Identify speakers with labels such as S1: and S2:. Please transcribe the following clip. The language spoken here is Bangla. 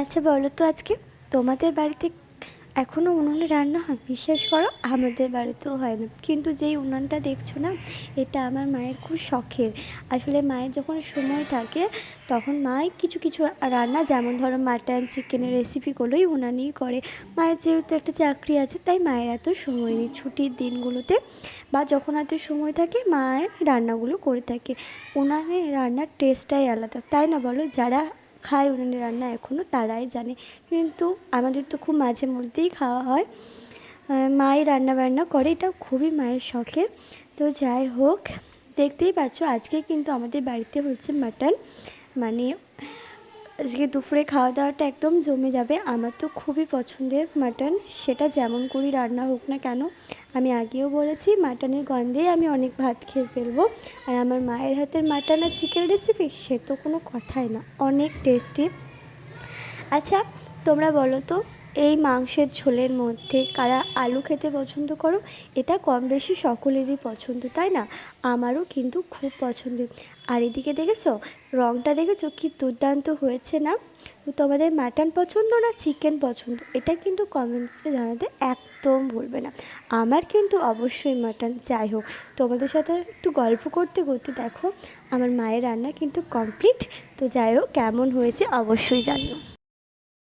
S1: আচ্ছা বলো তো আজকে তোমাদের বাড়িতে এখনও উনুনে রান্না হয়? বিশ্বাস করো আমাদের বাড়িতেও হয় না, কিন্তু যেই উনানটা দেখছো না, এটা আমার মায়ের খুব শখের। আসলে মায়ের যখন সময় থাকে তখন মাই কিছু কিছু রান্না, যেমন ধরো মাটন চিকেনের রেসিপিগুলোই উনানেই করে। মায়ের যেহেতু একটা চাকরি আছে তাই মায়ের এত সময় নেই ছুটির দিনগুলোতে, বা যখন এত সময় থাকে মায়ের রান্নাগুলো করে থাকে। উনানে রান্নার টেস্টটাই আলাদা, তাই না বলো? যারা খায় উনানে রান্না এখনও তারাই জানে, কিন্তু আমাদের তো খুব মাঝে মধ্যেই খাওয়া হয়। মাই রান্না বান্না করে, এটা খুবই মায়ের শখের। তো যাই হোক, দেখতেই পাচ্ছ আজকে কিন্তু আমাদের বাড়িতে হচ্ছে মাটন। মানে আজকে দুপুরে খাওয়া দাওয়াটা একদম জমে যাবে। আমার তো খুবই পছন্দের মাটন, সেটা যেমন করেই রান্না হোক না কেন। আমি আগেও বলেছি মাটনের গন্ধেই আমি অনেক ভাত খেয়ে ফেলবো। আর আমার মায়ের হাতের মাটন আর চিকেন রেসিপি সে তো কোনো কথাই না, অনেক টেস্টি। আচ্ছা, তোমরা বলো তো, এই মাংসের ঝোলের মধ্যে কারা আলু খেতে পছন্দ করো? এটা কম বেশি সকলেরই পছন্দ, তাই না? আমারও কিন্তু খুব পছন্দের। আর এদিকে দেখেছো রঙটা, দেখেছো কি দুর্দান্ত হয়েছে না? তো তোমাদের মাটন পছন্দ না চিকেন পছন্দ, এটা কিন্তু কমেন্টসে জানাতে একদম ভুলবে না। আমার কিন্তু অবশ্যই মাটন। যাই হোক, তোমাদের সাথে একটু গল্প করতে করতে দেখো আমার মায়ের রান্না কিন্তু কমপ্লিট। তো যাই হোক, কেমন হয়েছে অবশ্যই জানিও।